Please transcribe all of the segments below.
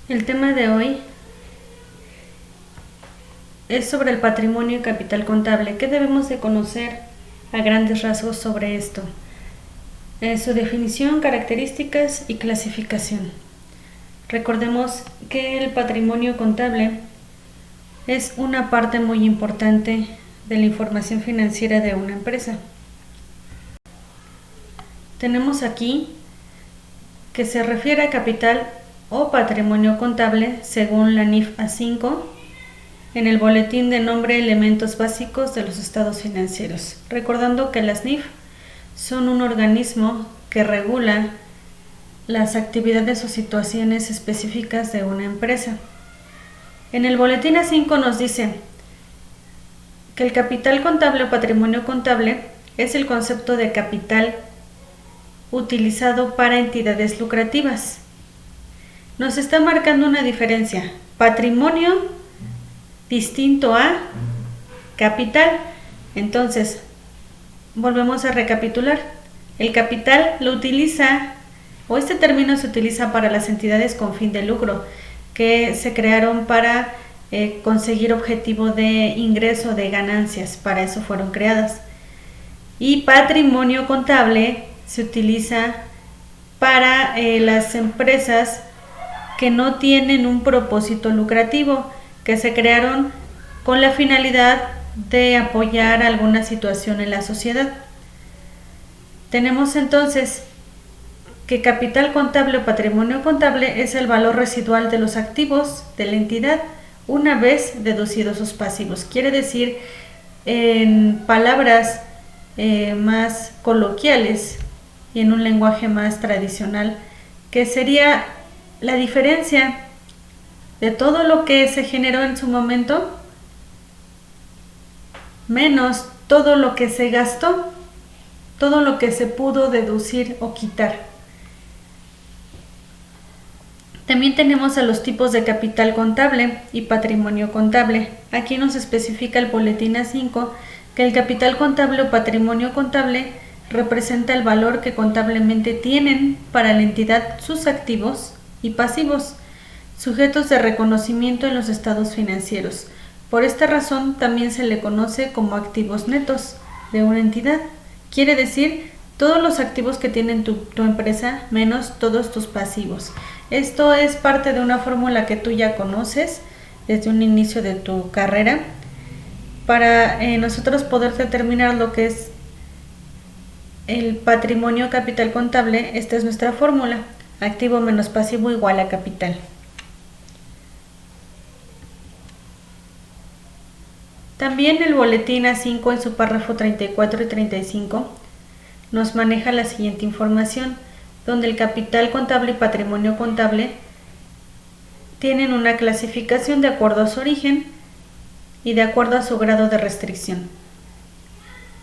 El tema de hoy es sobre el patrimonio y capital contable. ¿Qué debemos de conocer a grandes rasgos sobre esto? Su definición, características y clasificación. Recordemos que el patrimonio contable es una parte muy importante de la información financiera de una empresa. Tenemos aquí que se refiere a capital o patrimonio contable según la NIF A5 en el boletín de nombre Elementos Básicos de los Estados Financieros, recordando que las NIF son un organismo que regula las actividades o situaciones específicas de una empresa. En el boletín A5 nos dice que el capital contable o patrimonio contable es el concepto de capital utilizado para entidades lucrativas. Nos está marcando una diferencia. Patrimonio distinto a capital. Entonces, volvemos a recapitular. El capital lo utiliza, o este término se utiliza para las entidades con fin de lucro, que se crearon para conseguir objetivo de ingreso, de ganancias. Para eso fueron creadas. Y patrimonio contable se utiliza para las empresas que no tienen un propósito lucrativo, que se crearon con la finalidad de apoyar alguna situación en la sociedad. Tenemos entonces que capital contable o patrimonio contable es el valor residual de los activos de la entidad una vez deducidos sus pasivos. Quiere decir, en palabras más coloquiales y en un lenguaje más tradicional, que sería la diferencia de todo lo que se generó en su momento menos todo lo que se gastó, todo lo que se pudo deducir o quitar. También tenemos a los tipos de capital contable y patrimonio contable. Aquí nos especifica el boletín A5 que el capital contable o patrimonio contable representa el valor que contablemente tienen para la entidad sus activos y pasivos, sujetos de reconocimiento en los estados financieros. Por esta razón también se le conoce como activos netos de una entidad. Quiere decir, todos los activos que tiene tu empresa menos todos tus pasivos. Esto es parte de una fórmula que tú ya conoces desde un inicio de tu carrera. Para nosotros poder determinar lo que es el patrimonio capital contable, esta es nuestra fórmula. Activo menos pasivo igual a capital. También el boletín A5 en su párrafo 34 y 35 nos maneja la siguiente información, donde el capital contable y patrimonio contable tienen una clasificación de acuerdo a su origen y de acuerdo a su grado de restricción.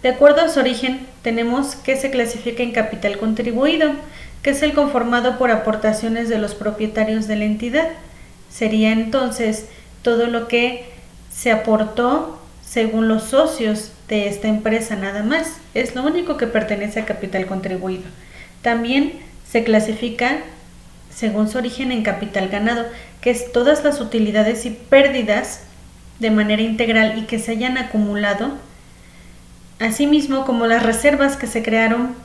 De acuerdo a su origen, tenemos que se clasifica en capital contribuido, que es el conformado por aportaciones de los propietarios de la entidad. Sería entonces todo lo que se aportó según los socios de esta empresa nada más. Es lo único que pertenece a capital contribuido. También se clasifica según su origen en capital ganado, que es todas las utilidades y pérdidas de manera integral y que se hayan acumulado, asimismo como las reservas que se crearon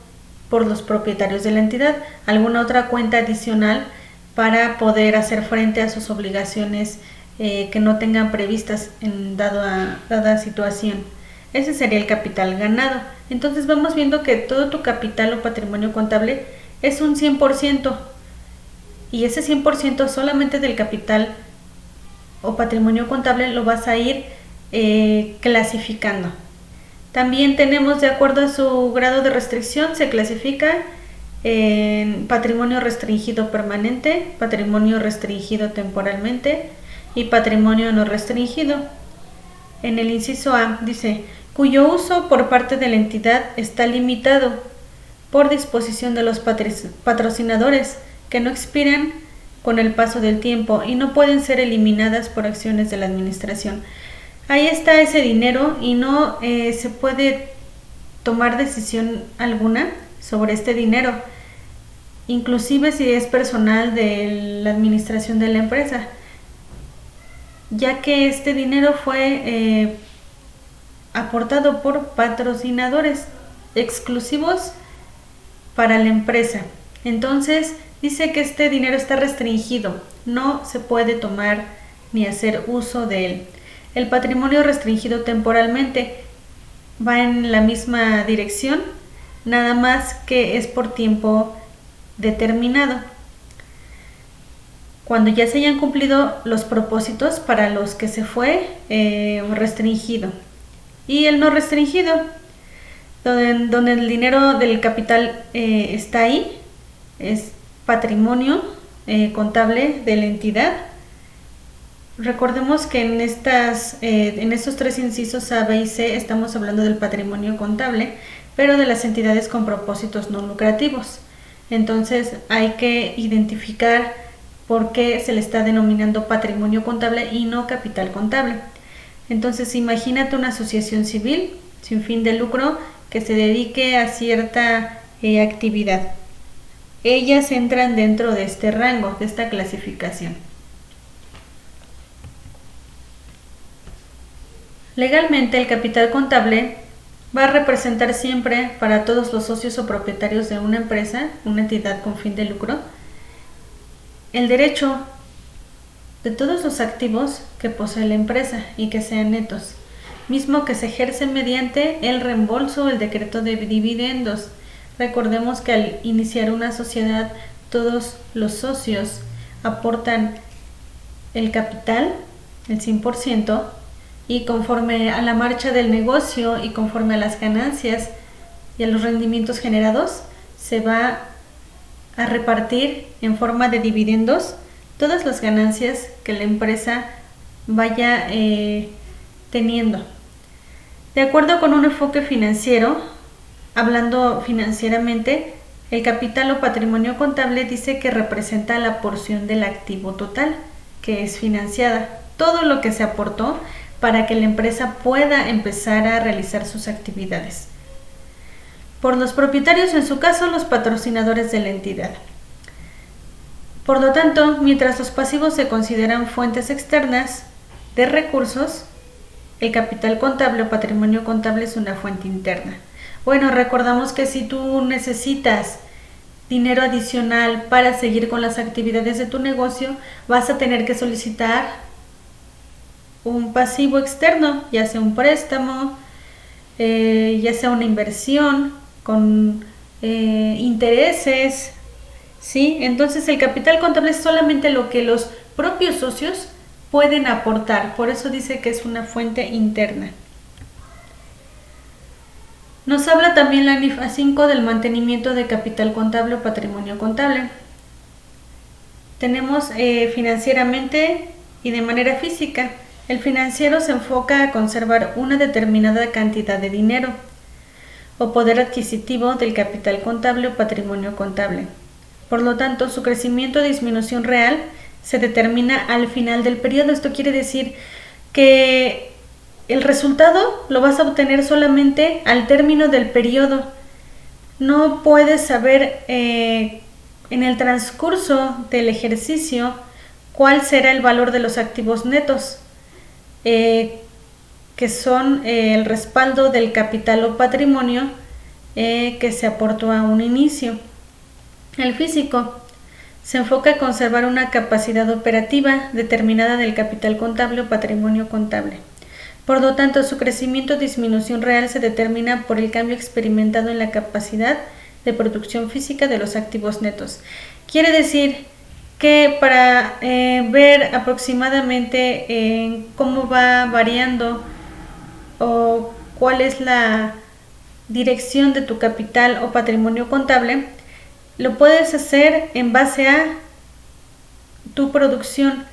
por los propietarios de la entidad, alguna otra cuenta adicional para poder hacer frente a sus obligaciones que no tengan previstas en dada situación. Ese sería el capital ganado. Entonces vamos viendo que todo tu capital o patrimonio contable es un 100%, y ese 100% solamente del capital o patrimonio contable lo vas a ir clasificando. También tenemos, de acuerdo a su grado de restricción, se clasifica en patrimonio restringido permanente, patrimonio restringido temporalmente y patrimonio no restringido. En el inciso A dice, cuyo uso por parte de la entidad está limitado por disposición de los patrocinadores, que no expiran con el paso del tiempo y no pueden ser eliminadas por acciones de la administración. Ahí está ese dinero y no se puede tomar decisión alguna sobre este dinero. inclusive si es personal de la administración de la empresa, ya que este dinero fue aportado por patrocinadores exclusivos para la empresa. Entonces dice que este dinero está restringido, no se puede tomar ni hacer uso de él. El patrimonio restringido temporalmente va en la misma dirección, nada más que es por tiempo determinado, cuando ya se hayan cumplido los propósitos para los que se fue restringido. Y el no restringido, donde el dinero del capital está ahí, es patrimonio contable de la entidad. Recordemos que en estos tres incisos A, B y C estamos hablando del patrimonio contable, pero de las entidades con propósitos no lucrativos. Entonces hay que identificar por qué se le está denominando patrimonio contable y no capital contable. Entonces imagínate una asociación civil sin fin de lucro que se dedique a cierta actividad. Ellas entran dentro de este rango, de esta clasificación. Legalmente, el capital contable va a representar siempre para todos los socios o propietarios de una empresa, una entidad con fin de lucro, el derecho de todos los activos que posee la empresa y que sean netos, mismo que se ejerce mediante el reembolso o el decreto de dividendos. Recordemos que al iniciar una sociedad, todos los socios aportan el capital, el 100%, y conforme a la marcha del negocio y conforme a las ganancias y a los rendimientos generados, se va a repartir en forma de dividendos todas las ganancias que la empresa vaya teniendo. De acuerdo con un enfoque financiero, hablando financieramente, el capital o patrimonio contable dice que representa la porción del activo total, que es financiada, todo lo que se aportó para que la empresa pueda empezar a realizar sus actividades. Por los propietarios, en su caso, los patrocinadores de la entidad. Por lo tanto, mientras los pasivos se consideran fuentes externas de recursos, el capital contable o patrimonio contable es una fuente interna. Bueno, recordamos que si tú necesitas dinero adicional para seguir con las actividades de tu negocio, vas a tener que solicitar un pasivo externo, ya sea un préstamo, ya sea una inversión con intereses, ¿sí? Entonces el capital contable es solamente lo que los propios socios pueden aportar, por eso dice que es una fuente interna. Nos habla también la NIF A5 del mantenimiento de capital contable o patrimonio contable. Tenemos financieramente y de manera física. El financiero se enfoca a conservar una determinada cantidad de dinero o poder adquisitivo del capital contable o patrimonio contable. Por lo tanto, su crecimiento o disminución real se determina al final del periodo. Esto quiere decir que el resultado lo vas a obtener solamente al término del periodo. No puedes saber en el transcurso del ejercicio cuál será el valor de los activos netos, que son el respaldo del capital o patrimonio que se aportó a un inicio. El físico se enfoca a conservar una capacidad operativa determinada del capital contable o patrimonio contable. Por lo tanto, su crecimiento o disminución real se determina por el cambio experimentado en la capacidad de producción física de los activos netos. Quiere decir que para ver aproximadamente cómo va variando o cuál es la dirección de tu capital o patrimonio contable, lo puedes hacer en base a tu producción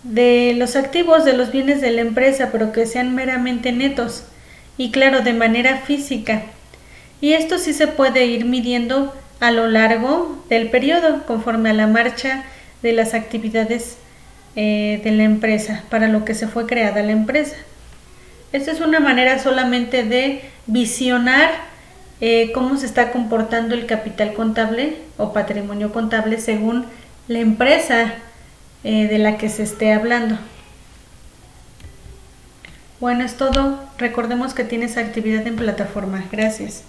de los activos, de los bienes de la empresa, pero que sean meramente netos y claro, de manera física. Y esto sí se puede ir midiendo a lo largo del periodo, conforme a la marcha de las actividades de la empresa, para lo que se fue creada la empresa. Esta es una manera solamente de visionar cómo se está comportando el capital contable o patrimonio contable según la empresa de la que se esté hablando. Bueno, es todo. Recordemos que tienes actividad en plataforma. Gracias.